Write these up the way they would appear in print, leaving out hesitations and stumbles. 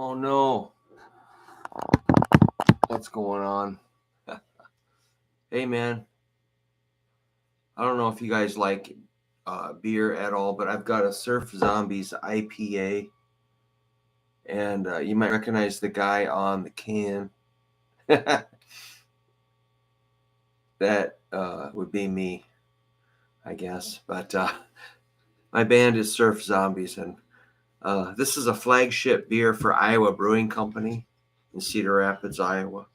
Oh no. What's going on? Hey man, I don't know if you guys like beer at all, but I've got a Surf Zombies IPA, and you might recognize the guy on the can. That would be me, I guess. But my band is Surf Zombies, and this is a flagship beer for Iowa Brewing Company in Cedar Rapids, Iowa.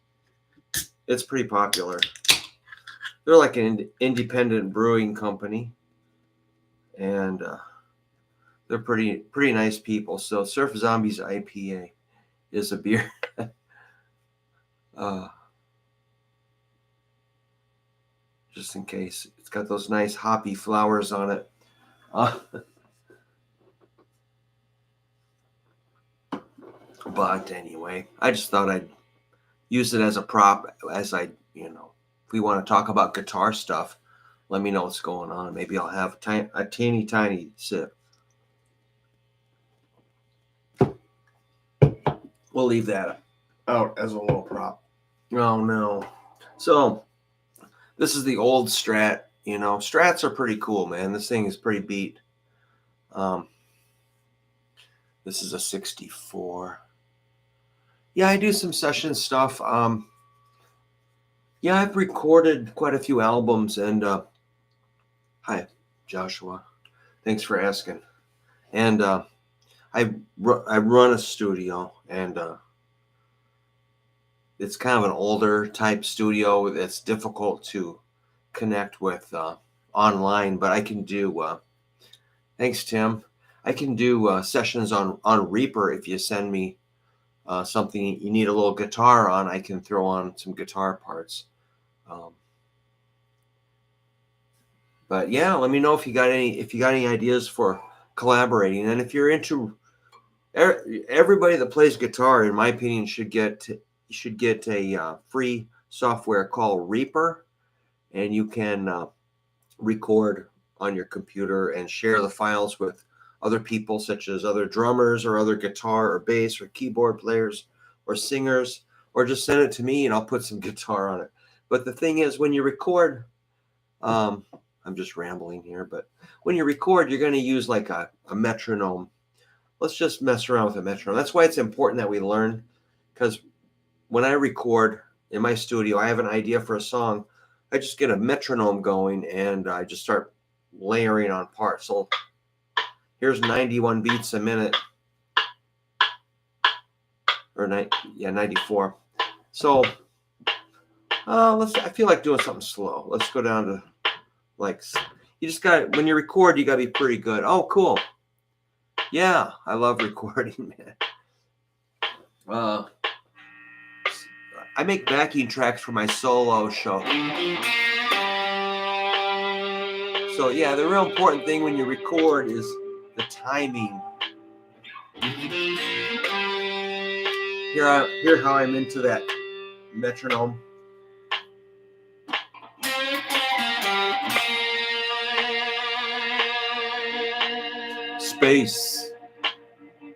It's pretty popular. They're like an independent brewing company, and they're pretty nice people. So Surf Zombies IPA is a beer. Just in case. It's got those nice hoppy flowers on it. But anyway, I just thought I'd use it as a prop as if we want to talk about guitar stuff, let me know what's going on. Maybe I'll have a teeny sip. We'll leave that out as a little prop. Oh no. So this is the old Strat. Strats are pretty cool, man. This thing is pretty beat. This is a 64. Yeah, I do some session stuff. Yeah, I've recorded quite a few albums, and hi, Joshua. Thanks for asking. And I run a studio, and it's kind of an older type studio that's difficult to connect with online, but I can do, thanks, Tim. I can do sessions on Reaper. If you send me something you need a little guitar on, I can throw on some guitar parts. But yeah, let me know if you got any ideas for collaborating. And if you're into everybody that plays guitar, in my opinion, should get a free software called Reaper, and you can record on your computer and share the files with other people, such as other drummers or other guitar or bass or keyboard players or singers, or just send it to me and I'll put some guitar on it. But the thing is, when you record, I'm just rambling here, but when you record, you're going to use like a metronome. Let's just mess around with a metronome. That's why it's important that we learn, because when I record in my studio, I have an idea for a song. I just get a metronome going and I just start layering on parts. So here's 91 beats a minute, or 94. So I feel like doing something slow. Let's go down to when you record, you got to be pretty good. Oh, cool. Yeah, I love recording, man. I make backing tracks for my solo show. So yeah, the real important thing when you record is the timing. Hear how I'm into that metronome. Space.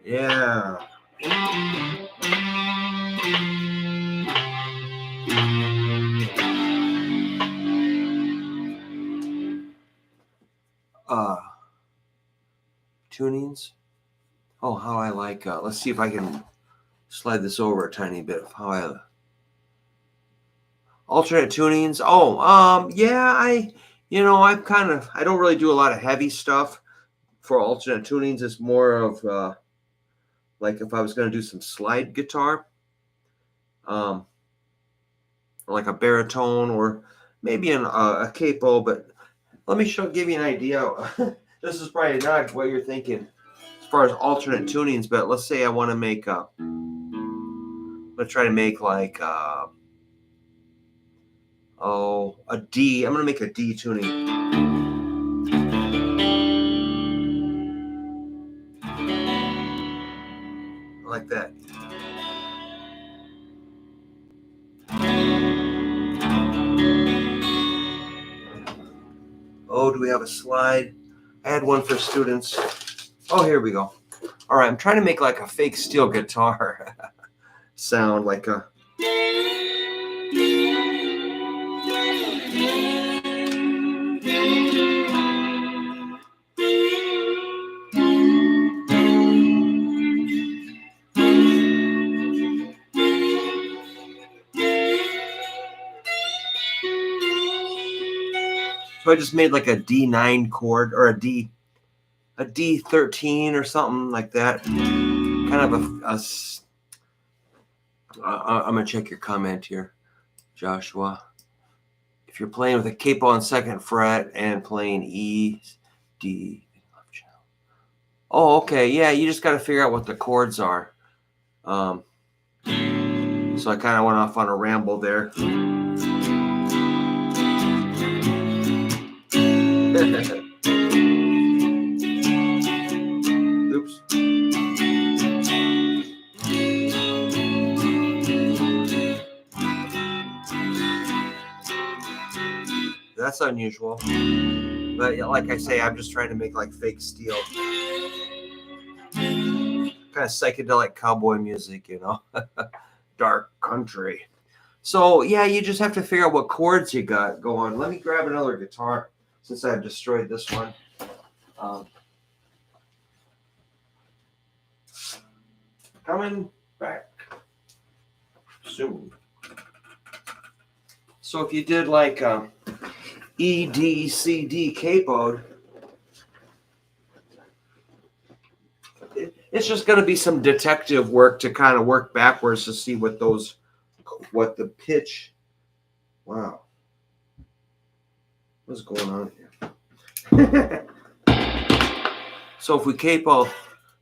Yeah. Tunings. Oh, how I like. Let's see if I can slide this over a tiny bit of how I alternate tunings. Oh, yeah. I don't really do a lot of heavy stuff for alternate tunings. It's more of like if I was going to do some slide guitar, like a baritone or maybe a capo. But let me give you an idea. This is probably not what you're thinking as far as alternate tunings, but let's say I want to make let's try to make like a D. I'm going to make a D tuning. Like that. Oh, do we have a slide? I had one for students. Oh, here we go. All right, I'm trying to make like a fake steel guitar sound, like a. So I just made like a D9 chord or a D13 or something like that. Kind of I'm gonna check your comment here, Joshua. If you're playing with a capo on second fret and playing E, D. Oh, okay. Yeah, you just got to figure out what the chords are. So I kind of went off on a ramble there. Oops. That's unusual. But like I say, I'm just trying to make like fake steel. Kind of psychedelic cowboy music, you know. Dark country. So yeah, you just have to figure out what chords you got going. Let me grab another guitar since I've destroyed this one. Coming back soon. So if you did like E, D, C, D capoed, it's just going to be some detective work to kind of work backwards to see what the pitch. Wow. What's going on here? So if we capo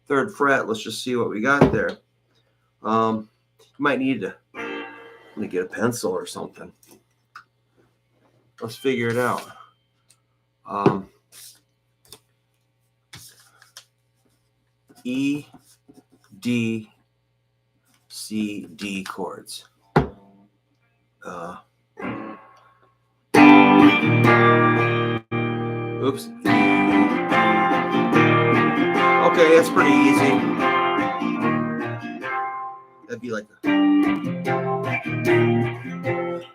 third fret, let's just see what we got there. You might need to get a pencil or something. Let's figure it out. E, D, C, D chords. Oops. Okay, that's pretty easy. That'd be like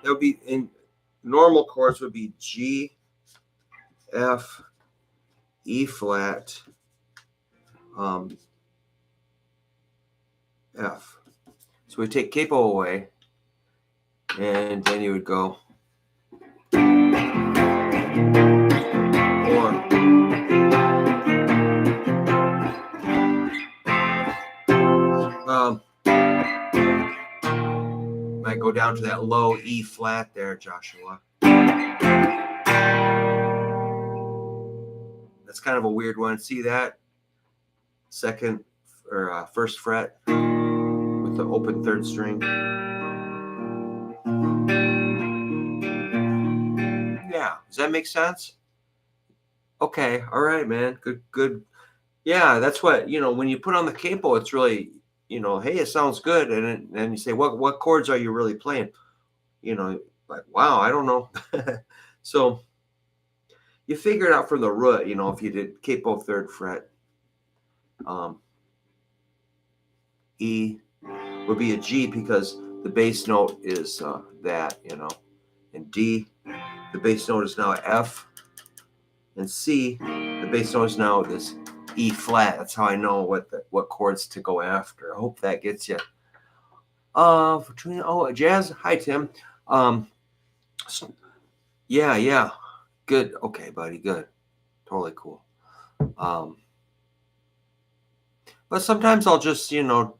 that would be in normal chords would be G, F, E flat, F. So we take capo away, and then you would go or might go down to that low E flat there, Joshua. That's kind of a weird one. See that? Second or first fret with the open third string. Yeah, does that make sense? Okay, all right, man. Good. Yeah, that's what, when you put on the capo, it's really, hey, it sounds good. And then you say, what chords are you really playing? Like, wow, I don't know. So you figure it out from the root, if you did capo third fret. E would be a G because the bass note is that, and D, the bass note is now F, and C, the bass note is now this E flat. That's how I know what chords to go after. I hope that gets you. Jazz. Hi, Tim. Yeah. Good. Okay, buddy. Good. Totally cool. But sometimes I'll just, if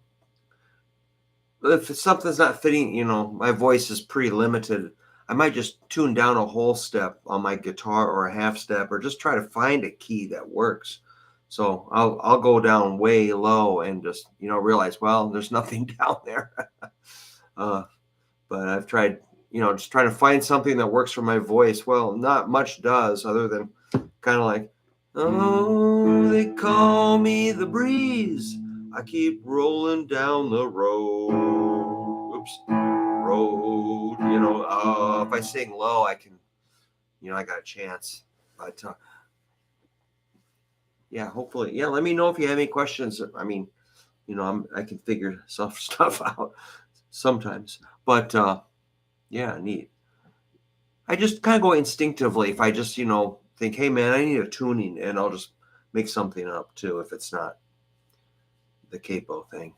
something's not fitting, my voice is pretty limited, I might just tune down a whole step on my guitar or a half step, or just try to find a key that works. So I'll go down way low and just, realize, well, there's nothing down there. But I've tried, just trying to find something that works for my voice. Well, not much does, other than kind of like, oh, they call me the breeze. I keep rolling down the road. Oops, road. If I sing low, I can, I got a chance. But Yeah, hopefully. Yeah, let me know if you have any questions. I mean, I can figure stuff out sometimes. But yeah, neat. I just kind of go instinctively. If I just, think, hey man, I need a tuning, and I'll just make something up too if it's not the capo thing.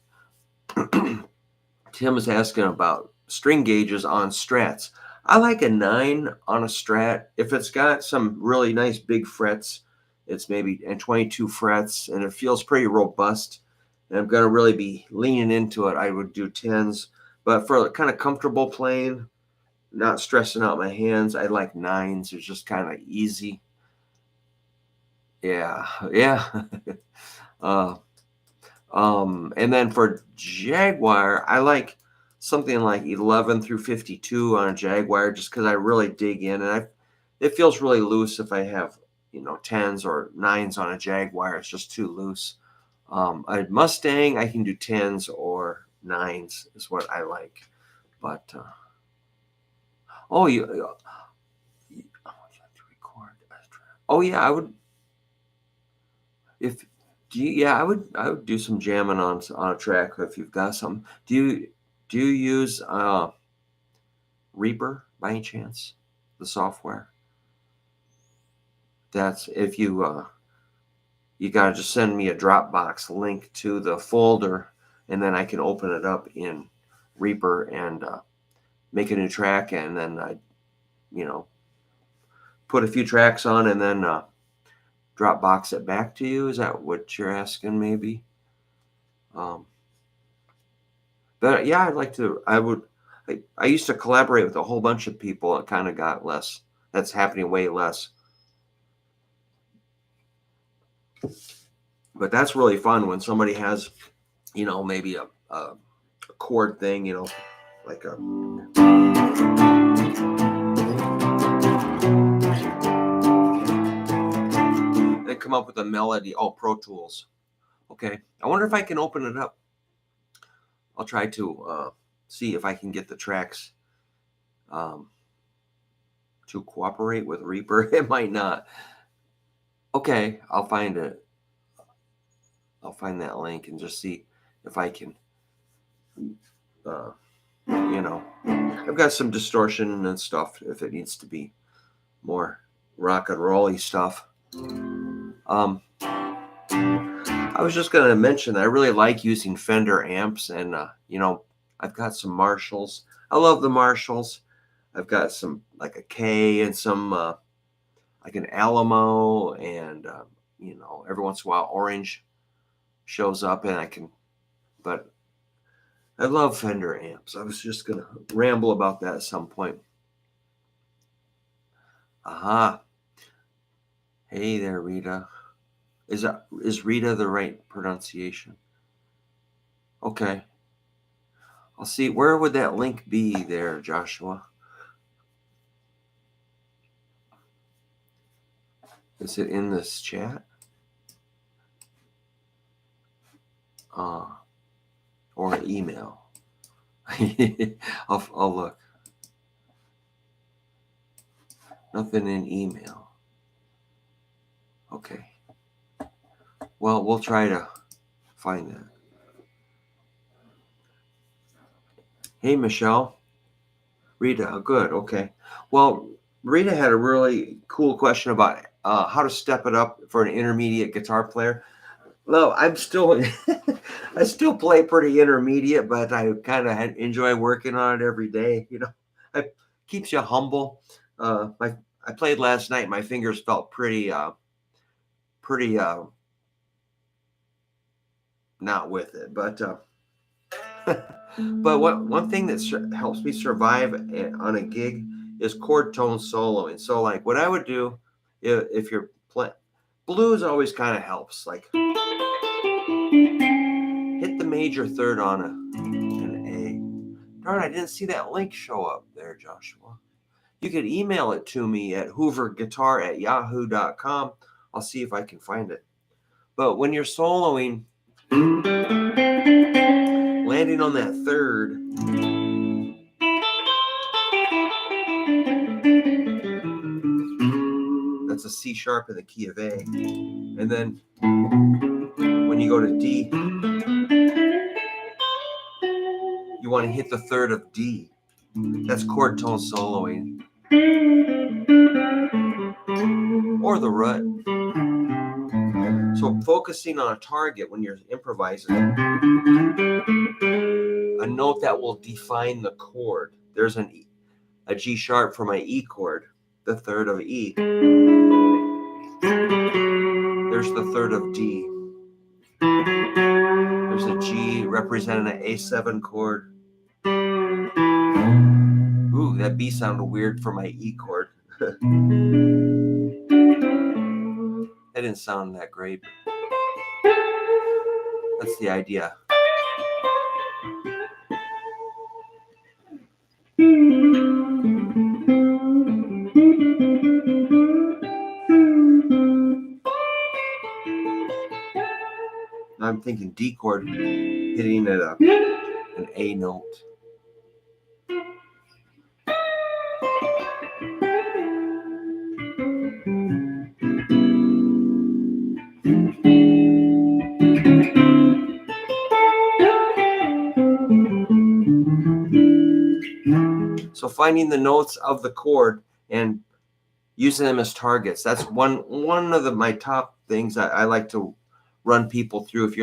Tim is asking about string gauges on strats. I like a 9 on a strat. If it's got some really nice big frets, it's maybe and 22 frets, and it feels pretty robust, and I'm going to really be leaning into it, I would do 10s. But for kind of comfortable playing, not stressing out my hands, I like 9s. It's just kind of easy. Yeah, yeah. uh, and then for Jaguar, I like something like 11 through 52 on a Jaguar, just because I really dig in, and it feels really loose if I have 10s or 9s on a Jaguar. It's just too loose. A Mustang, I can do 10s or 9s is what I like. But oh, you record. Oh yeah, I would if. Yeah, I would do some jamming on a track if you've got some. Do you use Reaper by any chance? The software. That's if you gotta just send me a Dropbox link to the folder, and then I can open it up in Reaper and make a new track, and then I put a few tracks on, and then Dropbox it back to you. Is that what you're asking? Maybe. But yeah, I used to collaborate with a whole bunch of people. It kind of got less. That's happening way less. But that's really fun when somebody has, maybe a chord thing, like a. They come up with a melody. Oh, Pro Tools. Okay. I wonder if I can open it up. I'll try to see if I can get the tracks to cooperate with Reaper. It might not. Okay, I'll find it. I'll find that link and just see if I can, I've got some distortion and stuff if it needs to be more rock and rolly stuff. I was just going to mention that I really like using Fender amps, and I've got some Marshalls. I love the Marshalls. I've got some like a K and some like an Alamo, and every once in a while Orange shows up, and but I love Fender amps. I was just going to ramble about that at some point. Aha. Hey there, Rita. Is Rita the right pronunciation? Okay. I'll see. Where would that link be there, Joshua? Is it in this chat? Or an email? I'll look. Nothing in email. Okay. Well, we'll try to find that. Hey, Michelle. Rita, good. Okay. Well, Rita had a really cool question about how to step it up for an intermediate guitar player. Well, I'm still, I still play pretty intermediate, but I kind of enjoy working on it every day. It keeps you humble. I played last night. My fingers felt pretty not with it, but but one thing that helps me survive on a gig is chord tone soloing. So like what I would do if you're playing blues, always kind of helps. Like hit the major third on an A. Darn, I didn't see that link show up there, Joshua. You could email it to me at hooverguitar@yahoo.com. I'll see if I can find it. But when you're soloing, landing on that third, that's a C sharp in the key of A. And then when you go to D, you want to hit the third of D. That's chord tone soloing. Or the rut. So focusing on a target when you're improvising, a note that will define the chord. There's a G sharp for my E chord, the third of E. There's the third of D. There's a G representing an A7 chord. Ooh, that B sounded weird for my E chord. That didn't sound that great. That's the idea. I'm thinking D chord hitting at an A note. So finding the notes of the chord and using them as targets. That's one of my top things I like to run people through. If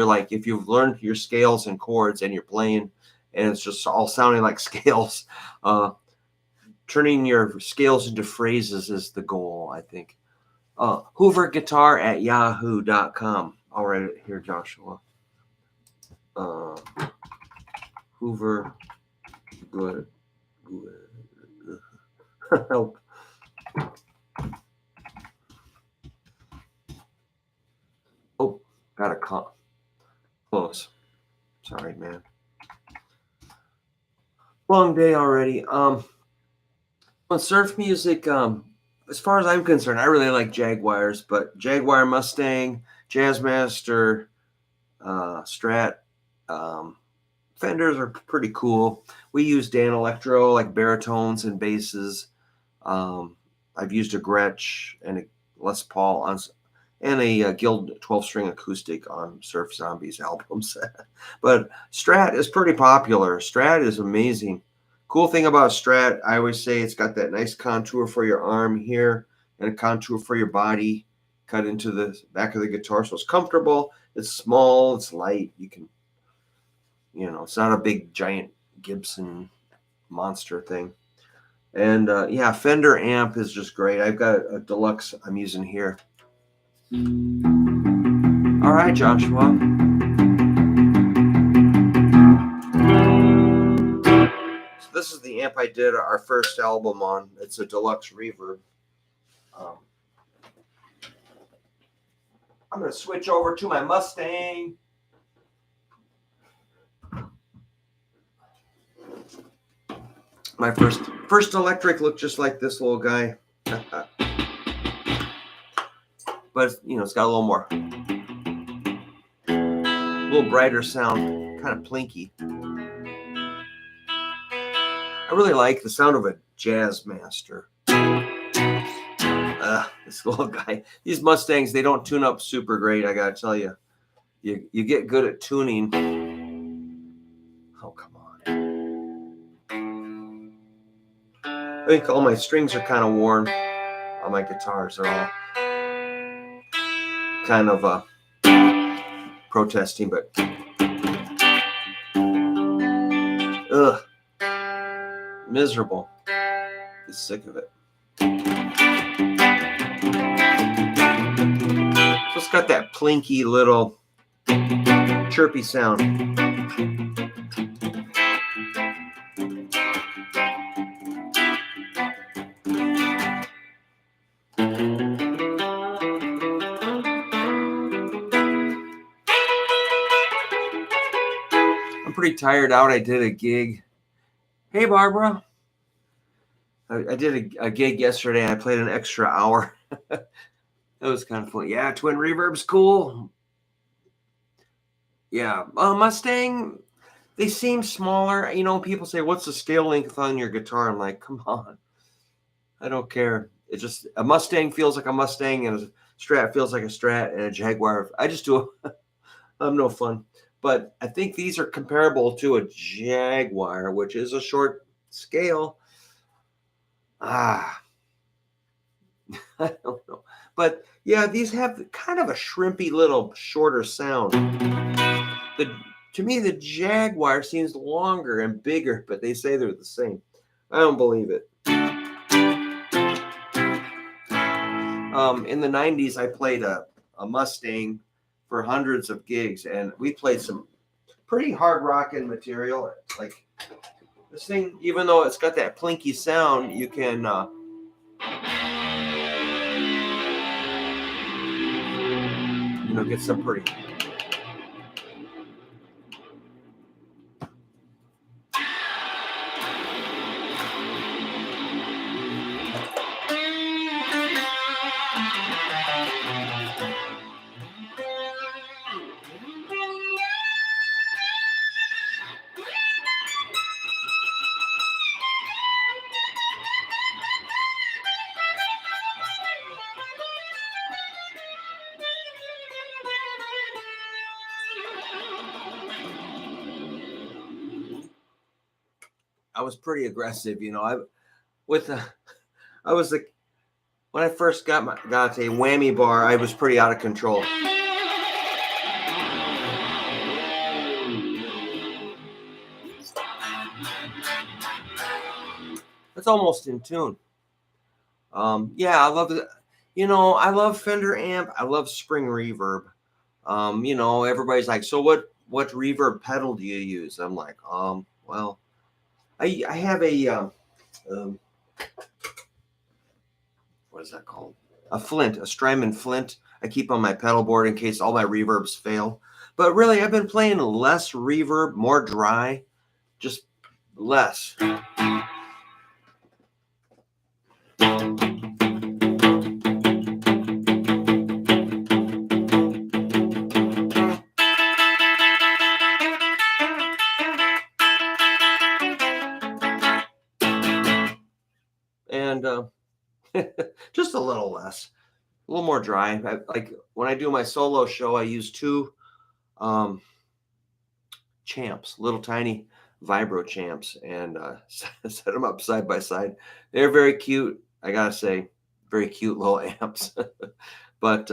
you've learned your scales and chords and you're playing and it's just all sounding like scales, turning your scales into phrases is the goal, I think. Hoover Guitar at yahoo.com. I'll write it here, Joshua. Hoover, good. Help. Oh, got a close. Sorry, man. Long day already. On surf music, as far as I'm concerned, I really like Jaguars, but Jaguar, Mustang, Jazzmaster, Strat, Fenders are pretty cool. We use Dan Electro, like baritones and basses. I've used a Gretsch and a Les Paul and a Guild 12-string acoustic on Surf Zombies albums. But Strat is pretty popular. Strat is amazing. Cool thing about Strat, I always say it's got that nice contour for your arm here and a contour for your body cut into the back of the guitar. So it's comfortable. It's small. It's light. You can, it's not a big, giant Gibson monster thing. And Fender amp is just great. I've got a deluxe I'm using here. All right, Joshua. So this is the amp I did our first album on. It's a deluxe reverb. I'm going to switch over to my Mustang. My first electric looked just like this little guy. But it's got a little brighter sound, kind of plinky. I really like the sound of a Jazzmaster. This little guy. These Mustangs, they don't tune up super great, I gotta tell you. You get good at tuning. Oh, come on. I think all my strings are kind of worn on my guitars. They're all kind of protesting, but miserable. Get sick of it. So it's got that plinky little chirpy sound. I'm pretty tired out. I did a gig. Hey, Barbara. I did a gig yesterday. I played an extra hour. That was kind of fun. Yeah, twin reverb's cool. Yeah, Mustang, they seem smaller. People say, what's the scale length on your guitar? I'm like, come on. I don't care. It's just a Mustang feels like a Mustang, and a Strat feels like a Strat, and a Jaguar. I just do. I'm no fun, but I think these are comparable to a Jaguar, which is a short scale. Ah, I don't know, but yeah, these have kind of a shrimpy little shorter sound. The To me, the Jaguar seems longer and bigger, but they say they're the same. I don't believe it. In the 90s, I played a Mustang for hundreds of gigs, and we played some pretty hard rocking material. Like this thing, even though it's got that plinky sound, you can get some pretty. I was pretty aggressive, I was like when I first got a whammy bar, I was pretty out of control. It's almost in tune. Yeah, I love it. I love Fender amp. I love spring reverb. Everybody's like, so what reverb pedal do you use? I'm like, well, I have a what is that called? A Strymon Flint. I keep on my pedal board in case all my reverbs fail. But really, I've been playing less reverb, more dry, just less. And just a little less, a little more dry. Like when I do my solo show, I use two champs, little tiny vibro champs, and set them up side by side. They're very cute. I gotta say, very cute little amps. But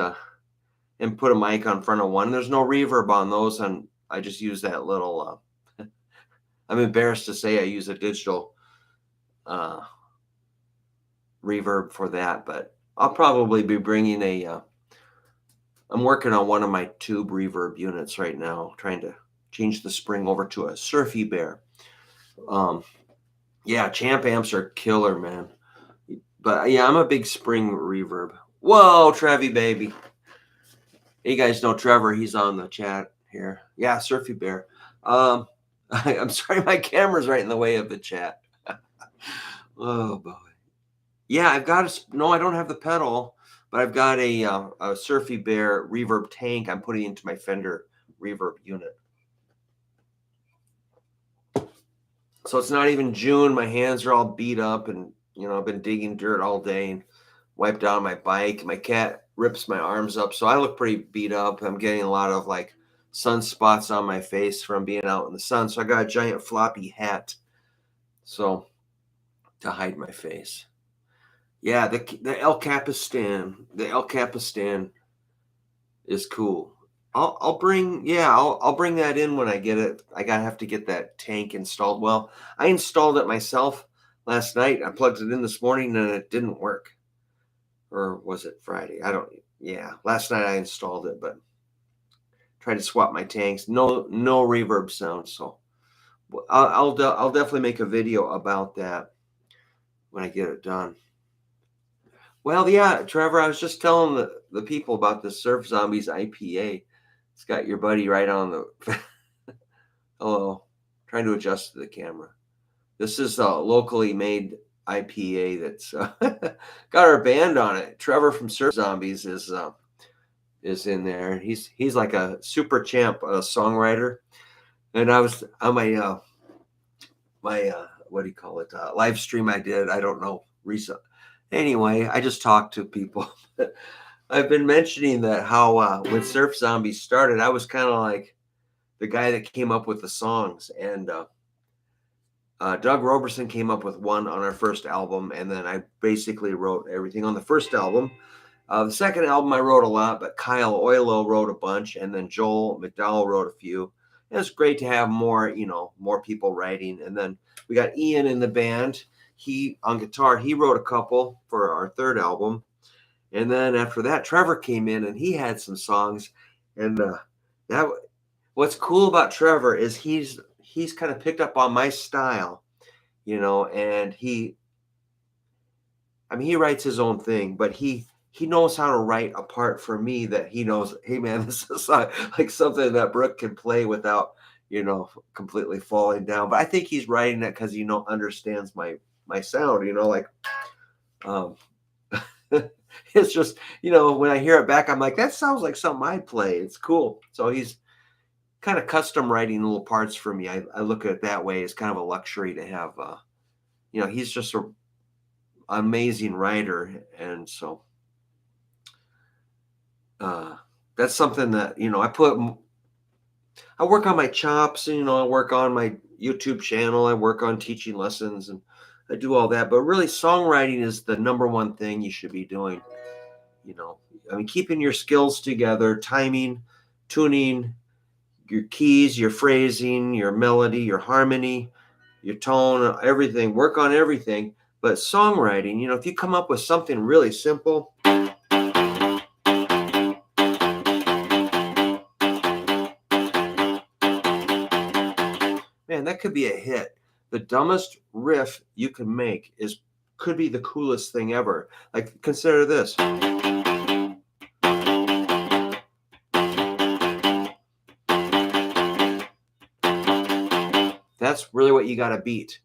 and put a mic on front of one. There's no reverb on those, and I just use that little. I'm embarrassed to say I use a digital reverb for that, but I'll probably be bringing I'm working on one of my tube reverb units right now, trying to change the spring over to a Surfy Bear. Yeah, champ amps are killer, man. But yeah, I'm a big spring reverb. Whoa, Trevi baby. You guys know Trevor, he's on the chat here. Yeah, Surfy Bear. I'm sorry, my camera's right in the way of the chat. Oh boy. Yeah, I don't have the pedal, but I've got a Surfy Bear reverb tank I'm putting into my Fender reverb unit. So it's not even June. My hands are all beat up, and I've been digging dirt all day and wiped out my bike. My cat rips my arms up, so I look pretty beat up. I'm getting a lot of like sunspots on my face from being out in the sun. So I got a giant floppy hat, so to hide my face. Yeah, the El Capistan is cool. I'll bring that in when I get it. I have to get that tank installed. Well, I installed it myself last night. I plugged it in this morning and it didn't work. Or was it Friday? Last night I installed it, but tried to swap my tanks. No reverb sound. So I'll definitely make a video about that when I get it done. Well, yeah, Trevor, I was just telling the people about the Surf Zombies IPA. It's got your buddy right on the. Hello, trying to adjust to the camera. This is a locally made IPA that's got our band on it. Trevor from Surf Zombies is in there. He's like a super champ songwriter. And I was on my what do you call it? Live stream I did. I don't know, recent. Anyway, I just talk to people. I've been mentioning that how when Surf Zombies started, I was kind of like the guy that came up with the songs, and Doug Roberson came up with one on our first album, and then I basically wrote everything on the first album. The second album I wrote a lot, but Kyle Oilo wrote a bunch, and then Joel McDowell wrote a few. And it's great to have more, more people writing. And then we got Ian in the band. He on guitar, he wrote a couple for our third album. And then after that, Trevor came in and he had some songs. And that what's cool about Trevor is he's kind of picked up on my style, and he writes his own thing, but he knows how to write a part for me that he knows, hey man, this is like something that Brook can play without, completely falling down. But I think he's writing that because understands my sound, like um it's just, when I hear it back, I'm like, that sounds like something I play. It's cool. So he's kind of custom writing little parts for me. I look at it that way. It's kind of a luxury to have he's just an amazing writer. And so that's something that I work on my chops, and I work on my YouTube channel, I work on teaching lessons, and I do all that. But really, songwriting is the number one thing you should be doing. Keeping your skills together, timing, tuning, your keys, your phrasing, your melody, your harmony, your tone, everything. Work on everything. But songwriting, if you come up with something really simple, man, that could be a hit. The dumbest riff you can make could be the coolest thing ever. Like, consider this. That's really what you got to beat.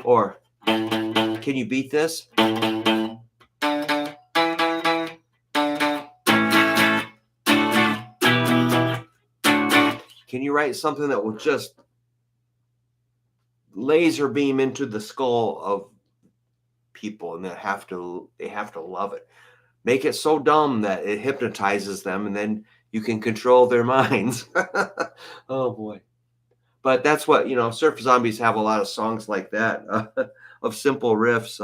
Or, can you beat this? Can you write something that will just laser beam into the skull of people, and they have to love it? Make it so dumb that it hypnotizes them, and then you can control their minds. Oh boy. But that's what, Surf Zombies have a lot of songs like that, of simple riffs.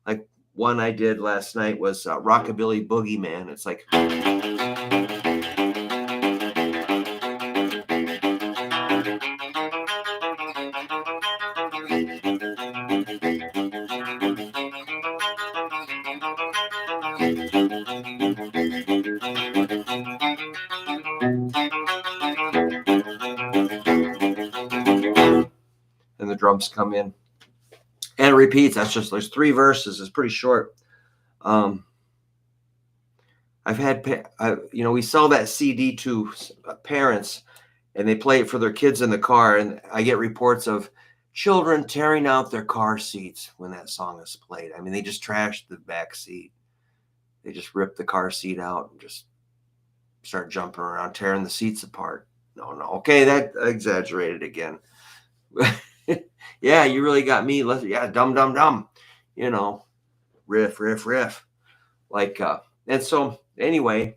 Like one I did last night was Rockabilly Boogeyman. It's like, and the drums come in and it repeats. There's 3 verses. It's pretty short. I've had, we sell that CD to parents, and they play it for their kids in the car, and I get reports of children tearing out their car seats when that song is played. They just trash the back seat. They just rip the car seat out and just start jumping around, tearing the seats apart. No. Okay, that exaggerated again. Yeah, you really got me. Dumb. Riff. Like, and so anyway,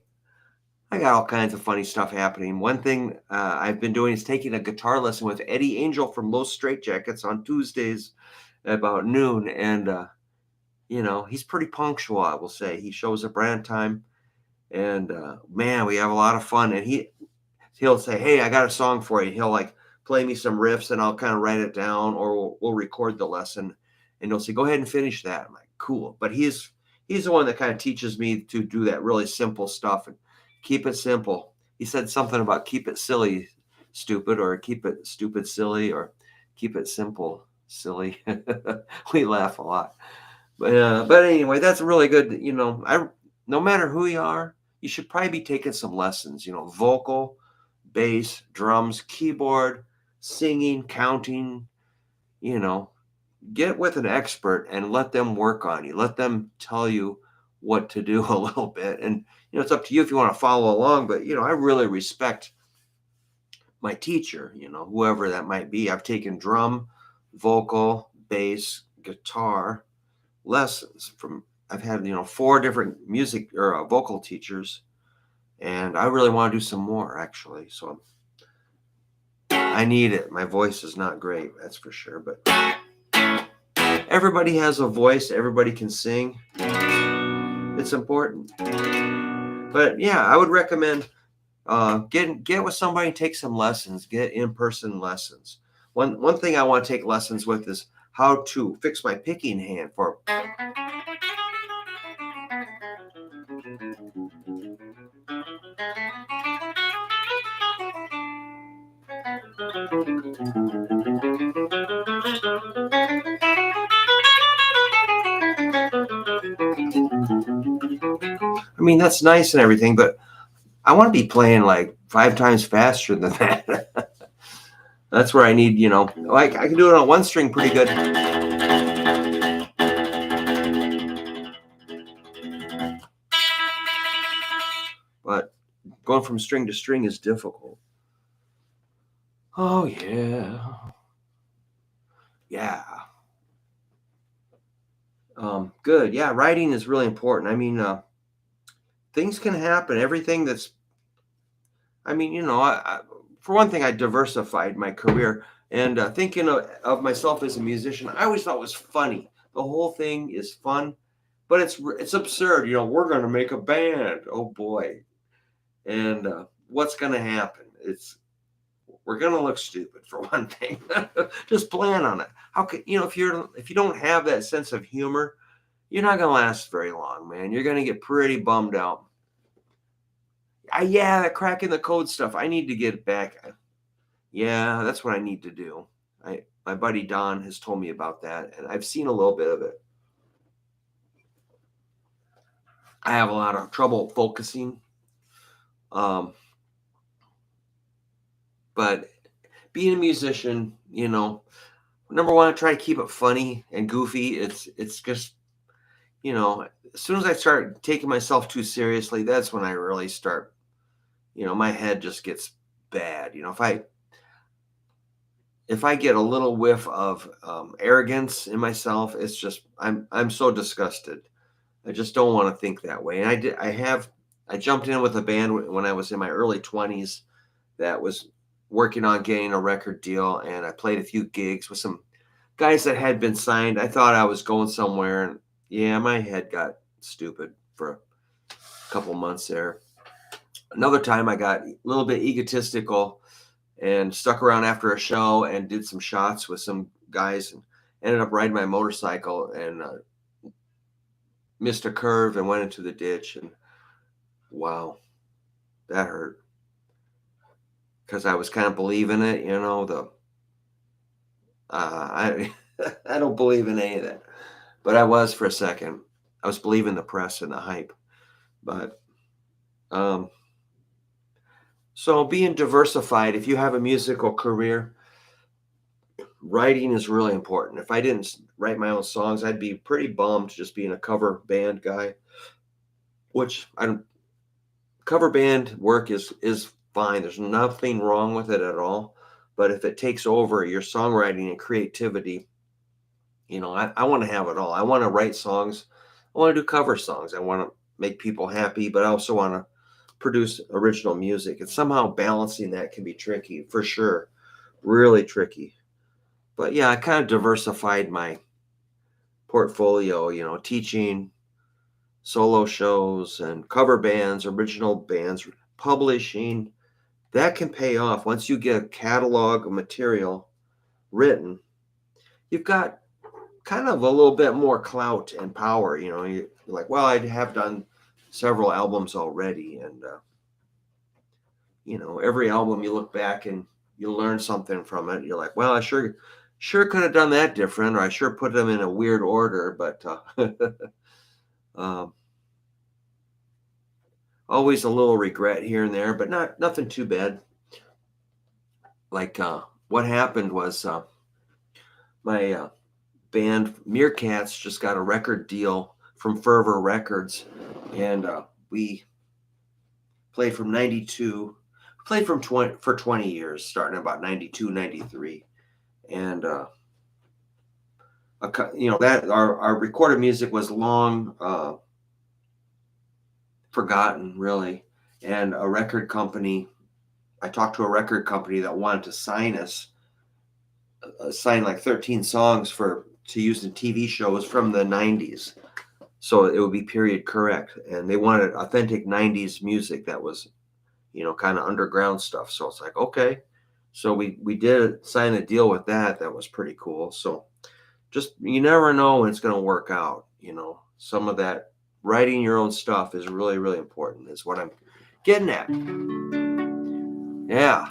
I got all kinds of funny stuff happening. One thing I've been doing is taking a guitar lesson with Eddie Angel from Los Straitjackets on Tuesdays at about noon. And, he's pretty punctual, I will say. He shows up right on time. And, man, we have a lot of fun. And he'll say, hey, I got a song for you. He'll play me some riffs, and I'll kind of write it down, or we'll record the lesson. And he'll say, go ahead and finish that. I'm like, cool. But he's the one that kind of teaches me to do that really simple stuff and keep it simple. He said something about keep it silly, stupid, or keep it stupid, silly, or keep it simple, silly. We laugh a lot. But anyway, that's really good. No matter who you are, you should probably be taking some lessons, vocal, bass, drums, keyboard, singing, counting, get with an expert and let them work on you. Let them tell you what to do a little bit. And, it's up to you if you want to follow along. But, I really respect my teacher, whoever that might be. I've taken drum, vocal, bass, guitar lessons from. I've had 4 different music or vocal teachers, and I really want to do some more actually. So I need it. My voice is not great, that's for sure, but everybody has a voice. Everybody can sing. It's important. But yeah, I would recommend get with somebody and take some lessons. Get in-person lessons. One thing I want to take lessons with is how to fix my picking hand for. I mean, that's nice and everything, but I want to be playing like 5 times faster than that. That's where I need, like I can do it on one string pretty good. But going from string to string is difficult. Oh, yeah. Yeah. Good. Yeah, writing is really important. I mean, things can happen. Everything that's, I mean, for one thing, I diversified my career, and thinking of myself as a musician, I always thought it was funny. The whole thing is fun, but it's absurd. We're going to make a band. Oh boy. And what's going to happen? We're going to look stupid for one thing. Just plan on it. How can if you don't have that sense of humor, you're not going to last very long, man. You're going to get pretty bummed out. Yeah, that cracking the code stuff. I need to get back. Yeah, that's what I need to do. My buddy Don has told me about that, and I've seen a little bit of it. I have a lot of trouble focusing. But being a musician, number one, I try to keep it funny and goofy. It's just, as soon as I start taking myself too seriously, that's when I really start, my head just gets bad. If I get a little whiff of arrogance in myself, it's just I'm so disgusted. I just don't want to think that way. And I jumped in with a band when I was in my early 20s that was working on getting a record deal, and I played a few gigs with some guys that had been signed. I thought I was going somewhere, and yeah, my head got stupid for a couple months there. Another time I got a little bit egotistical and stuck around after a show and did some shots with some guys and ended up riding my motorcycle and missed a curve and went into the ditch. And wow, that hurt. Because I was kind of believing it, I I don't believe in any of that, but I was for a second. I was believing the press and the hype, but so being diversified. If you have a musical career, writing is really important. If I didn't write my own songs, I'd be pretty bummed just being a cover band guy. Which I don't. Cover band work is fine. There's nothing wrong with it at all. But if it takes over your songwriting and creativity, I want to have it all. I want to write songs. I want to do cover songs. I want to make people happy, but I also want to produce original music. And somehow balancing that can be tricky, for sure. Really tricky. But yeah, I kind of diversified my portfolio, teaching, solo shows, and cover bands, original bands, publishing. That can pay off once you get a catalog of material written. You've got kind of a little bit more clout and power. You're like, well, I have done several albums already, and every album you look back and you learn something from it. You're like, well, I sure could have done that different, or I sure put them in a weird order, but always a little regret here and there, but nothing too bad. Like what happened was my band Meerkats just got a record deal from Fervor Records, and we played from 92. Played for 20 years, starting about 92, 93. And, that our recorded music was long forgotten, really. And I talked to a record company that wanted to sign like 13 songs to use in TV shows from the 90s. So it would be period correct. And they wanted authentic 90s music that was, kind of underground stuff. So it's like, okay. So we did sign a deal with that. That was pretty cool. So just, you never know when it's going to work out. Some of that writing your own stuff is really, really important, is what I'm getting at. Yeah.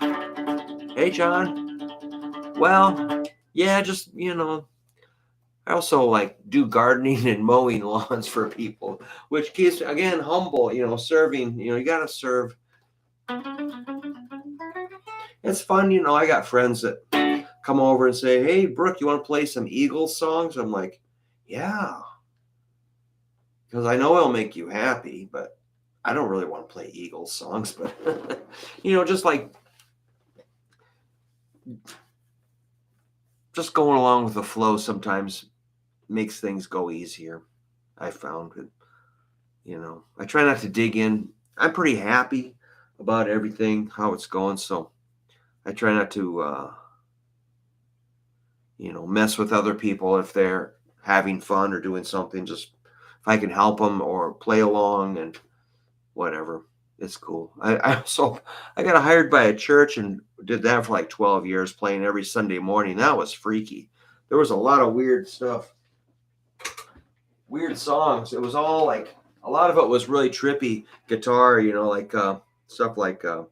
Hey, John. Well, yeah, just, I also like do gardening and mowing lawns for people, which keeps, again, humble, serving, you got to serve. It's fun. I got friends that come over and say, hey, Brook, you want to play some Eagles songs? I'm like, yeah, because I know it'll make you happy, but I don't really want to play Eagles songs, but, just like, just going along with the flow sometimes makes things go easier. I found it, I try not to dig in. I'm pretty happy about everything, how it's going. So I try not to, mess with other people if they're having fun or doing something. Just if I can help them or play along and whatever, it's cool. I got hired by a church and did that for like 12 years, playing every Sunday morning. That was freaky. There was a lot of weird stuff, weird songs. It was all like, a lot of it was really trippy guitar, like stuff like it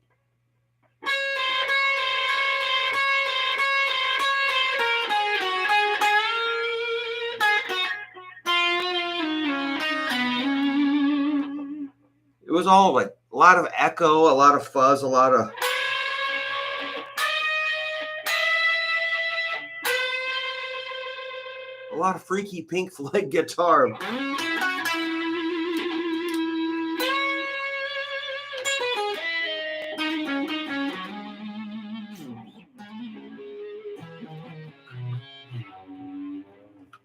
was all like a lot of echo, a lot of fuzz, a lot of freaky Pink Floyd guitar.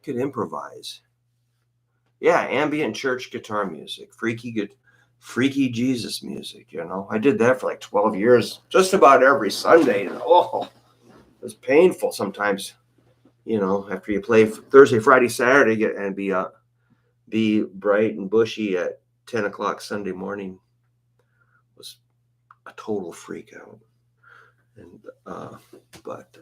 Could improvise. Yeah, ambient church guitar music, freaky Jesus music. I did that for like 12 years, just about every Sunday. And it was painful sometimes. After you play Thursday, Friday, Saturday, and be bright and bushy at 10 o'clock Sunday morning was a total freak out. And but.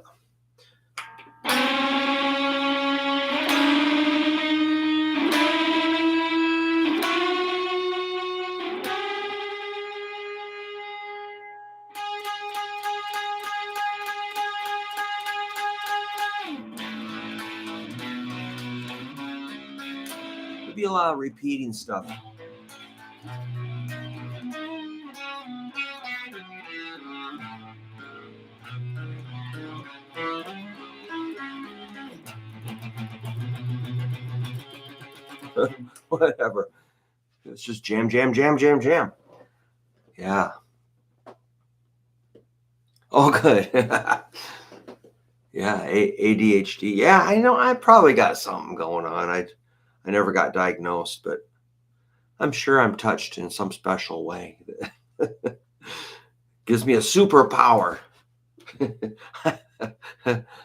There'd be a lot of repeating stuff. Whatever. It's just jam, jam, jam, jam, jam. Yeah. Oh, good. Yeah, ADHD. Yeah, I know. I probably got something going on. I never got diagnosed, but I'm sure I'm touched in some special way. Gives me a superpower.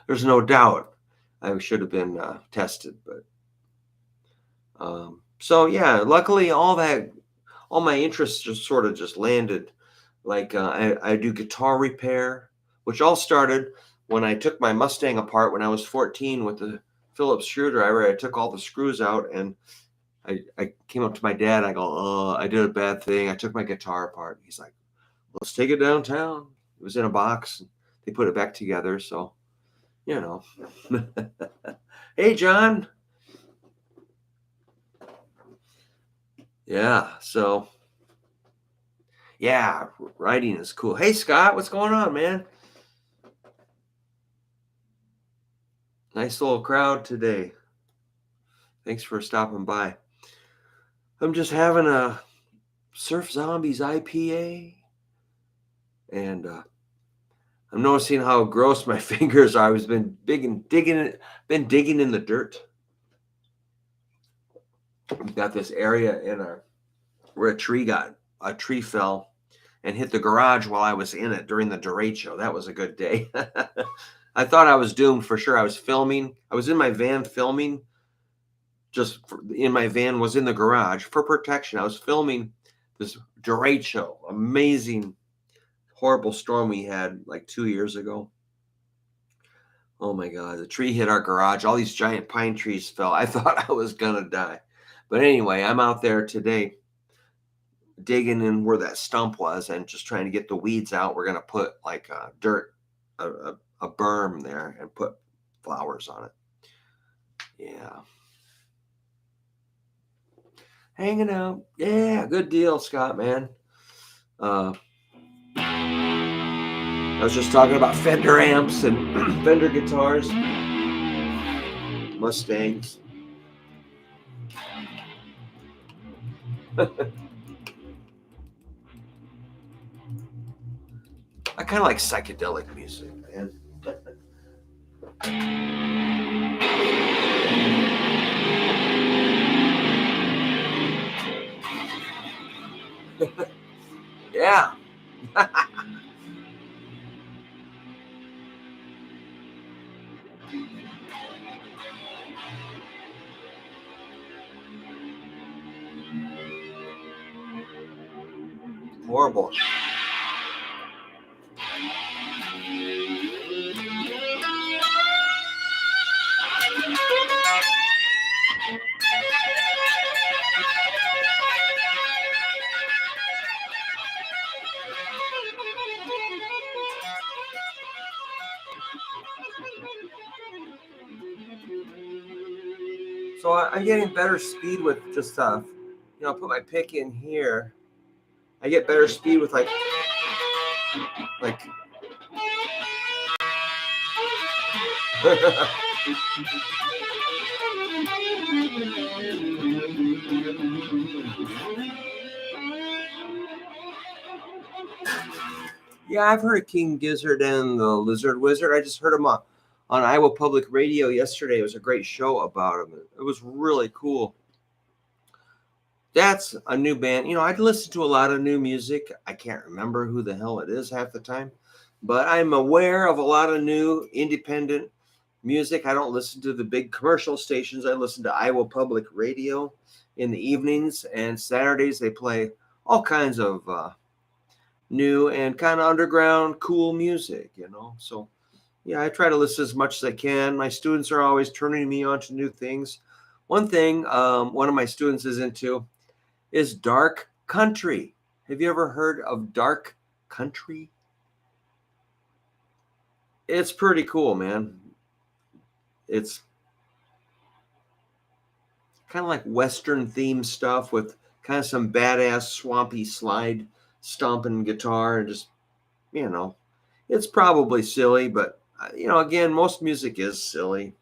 There's no doubt. I should have been tested, but so yeah. Luckily, all my interests just landed. Like I do guitar repair, which all started when I took my Mustang apart when I was 14 with the Phillips screwdriver. I took all the screws out and I came up to my dad. I go, oh, I did a bad thing. I took my guitar apart. He's like, let's take it downtown. It was in a box. They put it back together. So, Hey, John. Yeah. So, yeah, writing is cool. Hey, Scott, what's going on, man? Nice little crowd today. Thanks for stopping by. I'm just having a Surf Zombies IPA And I'm noticing how gross my fingers are. I've been digging in the dirt. We've got this area where a tree fell and hit the garage while I was in it during the derecho. That was a good day. I thought I was doomed for sure. I was filming. I was in my van filming. In my van was in the garage for protection. I was filming this derecho, amazing, horrible storm we had like 2 years ago. Oh my God, the tree hit our garage. All these giant pine trees fell. I thought I was going to die. But anyway, I'm out there today digging in where that stump was and just trying to get the weeds out. We're going to put like a berm there and put flowers on it. Yeah. Hanging out. Yeah, good deal, Scott, man. I was just talking about Fender amps and Fender guitars, Mustangs. I kind of like psychedelic music, man. Yeah. Horrible. So I'm getting better speed with just put my pick in here. I get better speed with like yeah, I've heard King Gizzard and the Lizard Wizard. I just heard him on Iowa Public Radio yesterday. It was a great show about him. It was really cool. That's a new band. I'd listen to a lot of new music. I can't remember who the hell it is half the time, but I'm aware of a lot of new independent music. I don't listen to the big commercial stations. I listen to Iowa Public Radio in the evenings, and Saturdays they play all kinds of new and kind of underground cool music, So yeah, I try to listen as much as I can. My students are always turning me on to new things. One thing one of my students is into is dark country. Have you ever heard of dark country? It's pretty cool, man. It's kind of like Western themed stuff with kind of some badass swampy slide stomping guitar and just, it's probably silly, but again, most music is silly.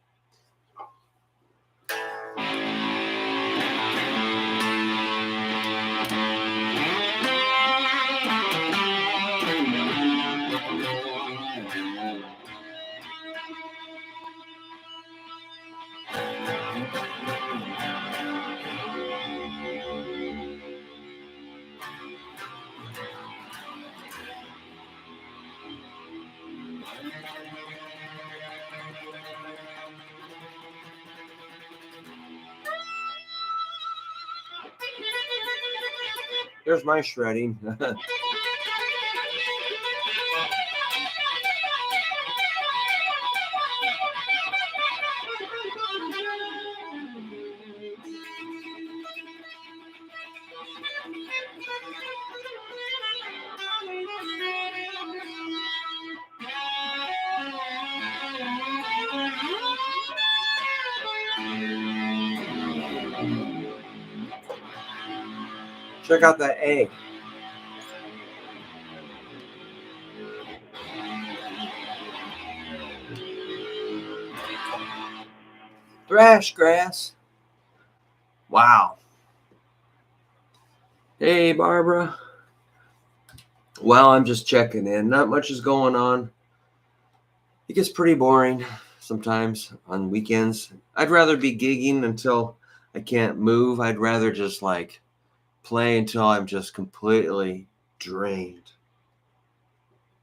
There's my shredding. Check out that A. Thrash grass. Wow. Hey, Barbara. Well, I'm just checking in. Not much is going on. It gets pretty boring sometimes on weekends. I'd rather be gigging until I can't move. I'd rather just like play until I'm just completely drained.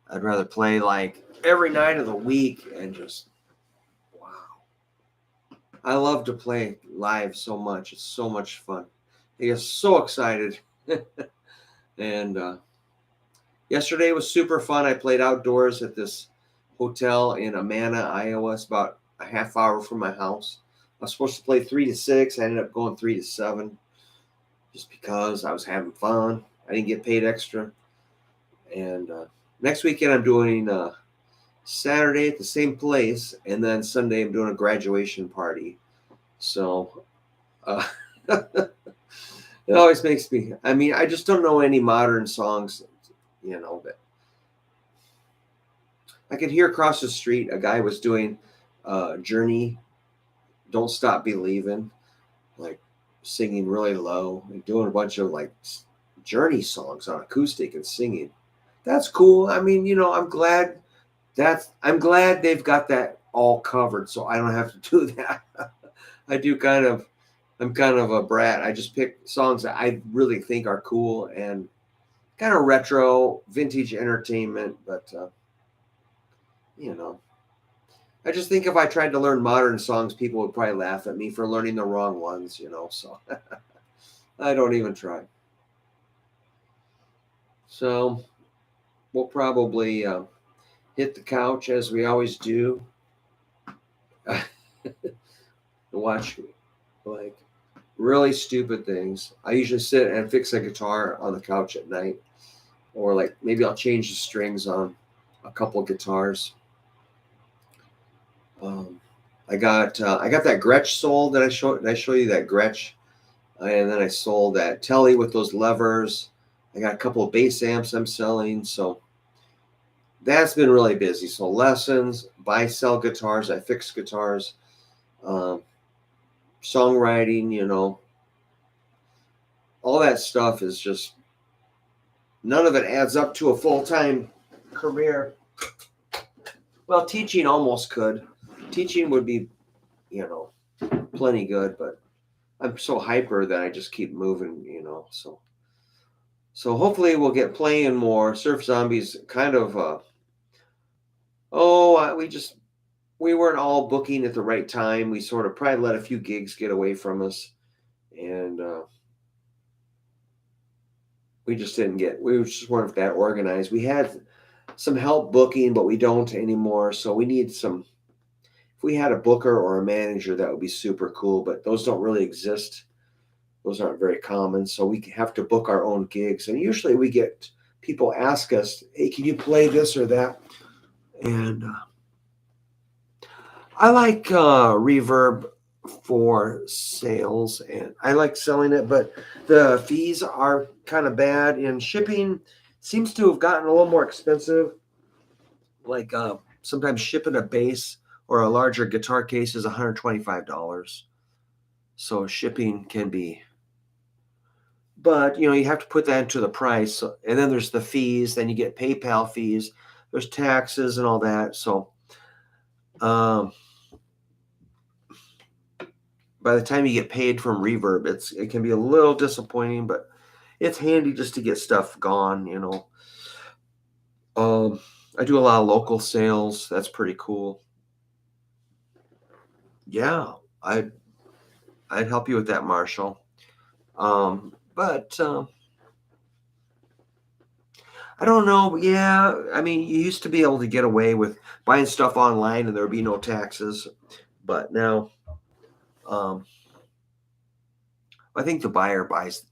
I'd rather play like every night of the week and just wow. I love to play live so much. It's so much fun. I get so excited. And yesterday was super fun. I played outdoors at this hotel in Amana, Iowa. It's about a half hour from my house. I was supposed to play 3 to 6. I ended up going 3 to 7 just because I was having fun. I didn't get paid extra. And next weekend I'm doing Saturday at the same place, and then Sunday I'm doing a graduation party. So uh, it always makes me. I mean, I just don't know any modern songs, but I could hear across the street a guy was doing Journey, "Don't Stop Believing," like singing really low and doing a bunch of like Journey songs on acoustic and singing. That's cool. I mean, I'm glad they've got that all covered, so I don't have to do that. I do I'm kind of a brat. I just pick songs that I really think are cool and kind of retro, vintage entertainment. But you know, I just think if I tried to learn modern songs, people would probably laugh at me for learning the wrong ones. So I don't even try. So we'll probably hit the couch as we always do. Watch like really stupid things. I usually sit and fix a guitar on the couch at night, or like maybe I'll change the strings on a couple guitars. Um, I got that Gretsch sold that I showed. Did I show you that Gretsch? And then I sold that Telly with those levers. I got a couple of bass amps I'm selling, so that's been really busy. So lessons, buy, sell guitars. I fix guitars. Um, Songwriting, all that stuff is just none of it adds up to a full-time career. Well, teaching almost could. Teaching would be, you know, plenty good, but I'm so hyper that I just keep moving, So hopefully we'll get playing more. Surf Zombies kind of we weren't all booking at the right time. We sort of probably let a few gigs get away from us, and we just weren't that organized. We had some help booking, but we don't anymore. So we need some. If we had a booker or a manager, that would be super cool. But those don't really exist. Those aren't very common. So we have to book our own gigs, and usually we get people ask us, "Hey, can you play this or that?" And I like Reverb for sales, and I like selling it, but the fees are kind of bad, and shipping seems to have gotten a little more expensive. Like sometimes shipping a bass or a larger guitar case is $125. So shipping can be, but you have to put that into the price. And then there's the fees, then you get PayPal fees, there's taxes and all that. So um, by the time you get paid from Reverb, it can be a little disappointing, but it's handy just to get stuff gone. I do a lot of local sales. That's pretty cool. Yeah, I'd help you with that, Marshall. But I don't know. Yeah, I mean, you used to be able to get away with buying stuff online and there would be no taxes, but now um, I think the buyer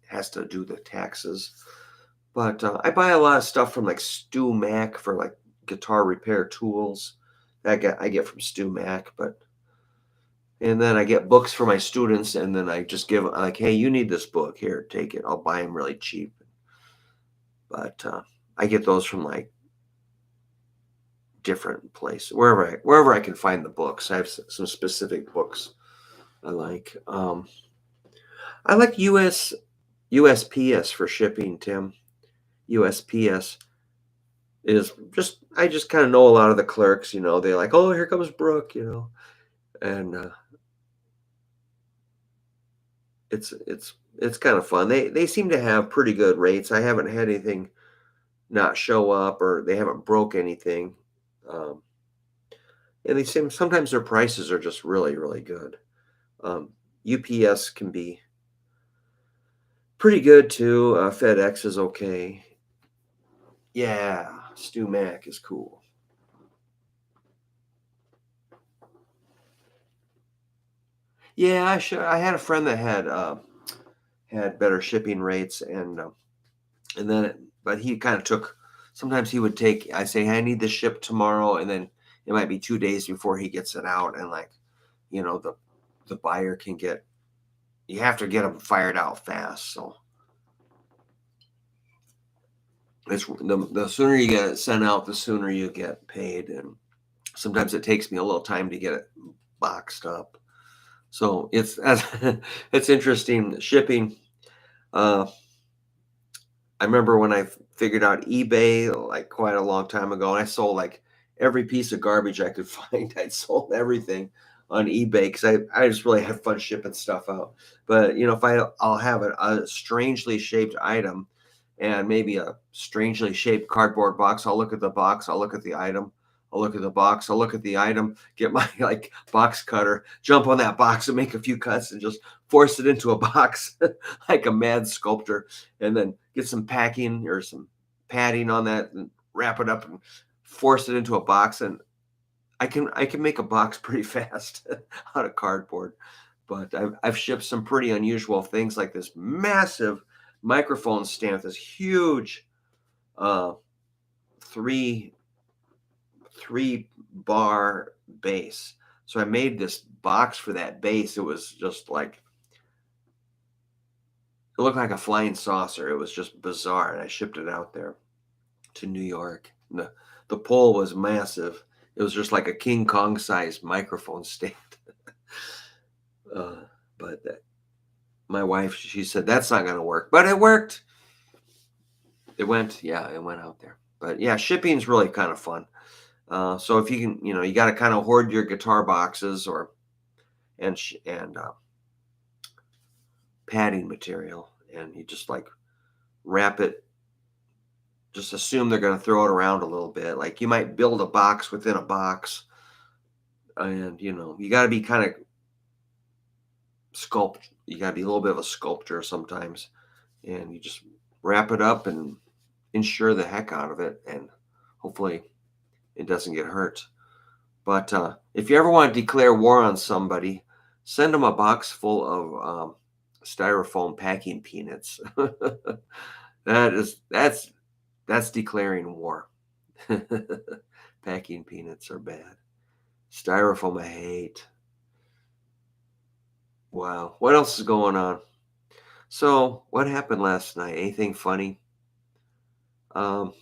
has to do the taxes. But I buy a lot of stuff from like Stu Mac for like guitar repair tools. I get from Stu Mac, and then I get books for my students, and then I just give like, hey, you need this book here, take it. I'll buy them really cheap. But I get those from like different places, wherever I can find the books. I have some specific books I like. I like USPS for shipping, Tim. USPS. is just I just kind of know a lot of the clerks. They're like, "Oh, here comes Brook," and it's kind of fun. They seem to have pretty good rates. I haven't had anything not show up, or they haven't broke anything. Um, and they seem sometimes their prices are just really really good. Um, UPS can be pretty good too. FedEx is okay. Yeah, Stu Mac is cool. Yeah, I had a friend that had better shipping rates, and then but he kind of took. Sometimes he would take. I say, "Hey, I need this shipped tomorrow," and then it might be 2 days before he gets it out, and like, the buyer can get. You have to get them fired out fast, so the sooner you get it sent out, the sooner you get paid, and sometimes it takes me a little time to get it boxed up. So it's it's interesting shipping. Uh, I remember when I figured out eBay like quite a long time ago, and I sold like every piece of garbage I could find. I sold everything on eBay because I just really had fun shipping stuff out. But if I'll have a strangely shaped item and maybe a strangely shaped cardboard box. I'll look at the box. I'll look at the item. I'll look at the box. I'll look at the item. Get my like box cutter, jump on that box and make a few cuts and just force it into a box like a mad sculptor, and then get some packing or some padding on that and wrap it up and force it into a box. And I can make a box pretty fast out of cardboard. But I've shipped some pretty unusual things like this massive microphone stand, this huge uh, three three bar bass. So I made this box for that bass. It was just like it looked like a flying saucer. It was just bizarre, and I shipped it out there to New York. And the pole was massive. It was just like a King Kong sized microphone stand. Uh, but my wife, she said that's not going to work, but it worked. Yeah, it went out there. But yeah, shipping's really kind of fun. So if you can, you got to kind of hoard your guitar boxes or and padding material, and you just like wrap it. Just assume they're going to throw it around a little bit. Like you might build a box within a box, and you got to be kind of sculpt. You got to be a little bit of a sculptor sometimes, and you just wrap it up and insure the heck out of it, and hopefully it doesn't get hurt. But if you ever want to declare war on somebody, send them a box full of styrofoam packing peanuts. That's declaring war. Packing peanuts are bad. Styrofoam I hate. Wow. What else is going on? So, what happened last night? Anything funny? Um,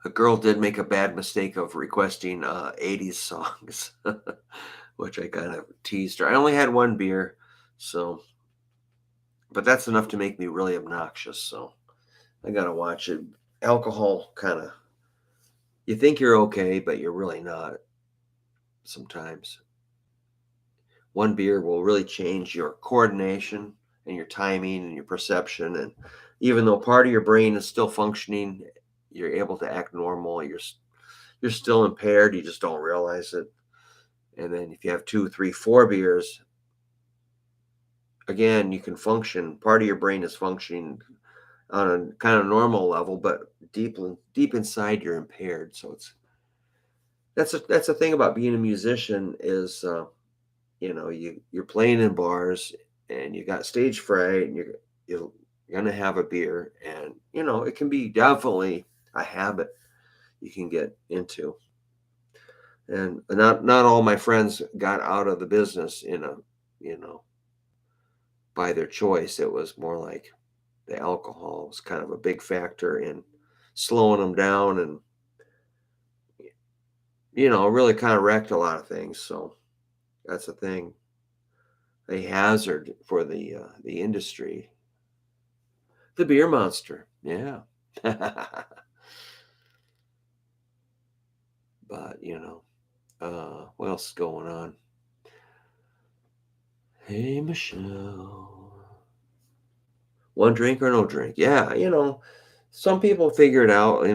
a girl did make a bad mistake of requesting 80s songs, which I kind of teased her. I only had one beer, so, but that's enough to make me really obnoxious. So, I got to watch it. Alcohol kind of, you think you're okay, but you're really not sometimes. One beer will really change your coordination and your timing and your perception. And even though part of your brain is still functioning, you're able to act normal. You're still impaired. You just don't realize it. And then if you have two, three, four beers, again, you can function. Part of your brain is functioning on a kind of normal level, but deep inside, you're impaired. So that's the thing about being a musician is you're playing in bars and you got stage fright and you're gonna have a beer, and it can be definitely a habit you can get into. And not all my friends got out of the business you know by their choice. It was more like the alcohol was kind of a big factor in slowing them down, and really kind of wrecked a lot of things. So that's the thing, a hazard for the industry. The beer monster, yeah. But what else is going on? Hey, Michelle. One drink or no drink? Yeah, some people figure it out.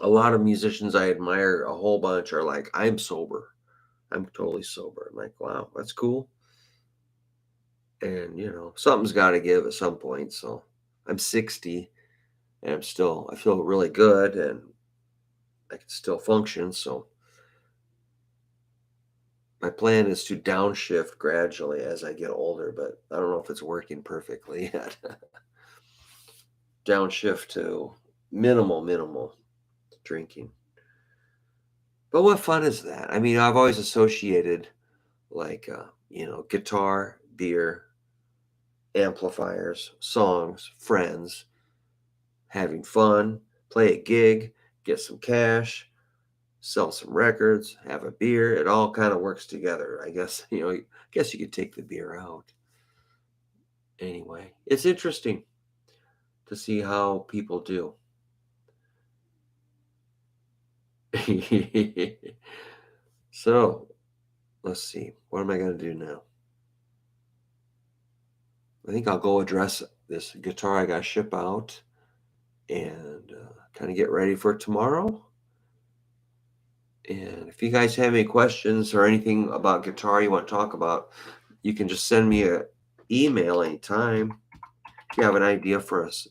A lot of musicians I admire a whole bunch are like, I'm sober. I'm totally sober. I'm like, wow, that's cool. And, something's got to give at some point. So I'm 60 and I feel really good and I can still function. So my plan is to downshift gradually as I get older, but I don't know if it's working perfectly yet. Downshift to minimal drinking. But what fun is that? I mean, I've always associated like, guitar, beer, amplifiers, songs, friends, having fun, play a gig, get some cash, sell some records, have a beer. It all kind of works together. I guess, you could take the beer out. Anyway, it's interesting to see how people do. So, let's see. What am I going to do now? I think I'll go address this guitar I got to ship out and kind of get ready for tomorrow. And if you guys have any questions or anything about guitar you want to talk about, you can just send me an email anytime. If you have an idea for us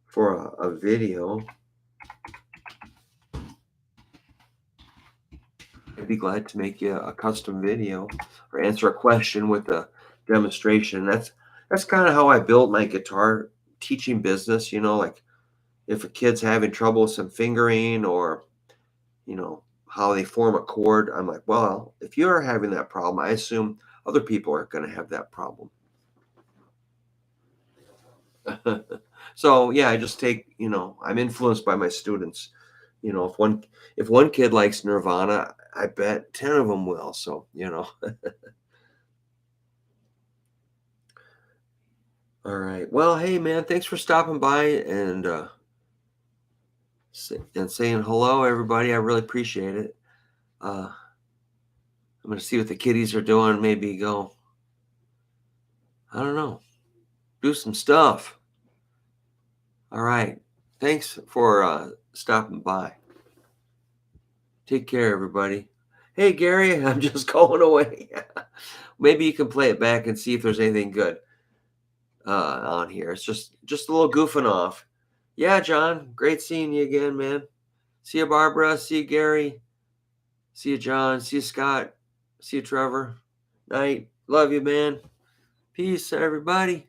for a video, I'd be glad to make you a custom video or answer a question with a demonstration. That's kind of how I built my guitar teaching business. Like if a kid's having trouble with some fingering or how they form a chord, I'm like, well, if you're having that problem, I assume other people are going to have that problem. So yeah, I just take, I'm influenced by my students. If one kid likes Nirvana, I bet 10 of them will. So, all right. Well, hey man, thanks for stopping by and saying hello, everybody. I really appreciate it. I'm gonna see what the kiddies are doing. Maybe go, I don't know, do some stuff. All right. Thanks for stopping by. Take care, everybody. Hey, Gary, I'm just going away. Maybe you can play it back and see if there's anything good on here. It's just a little goofing off. Yeah, John, great seeing you again, man. See you, Barbara. See you, Gary. See you, John. See you, Scott. See you, Trevor. Night. Love you, man. Peace, everybody.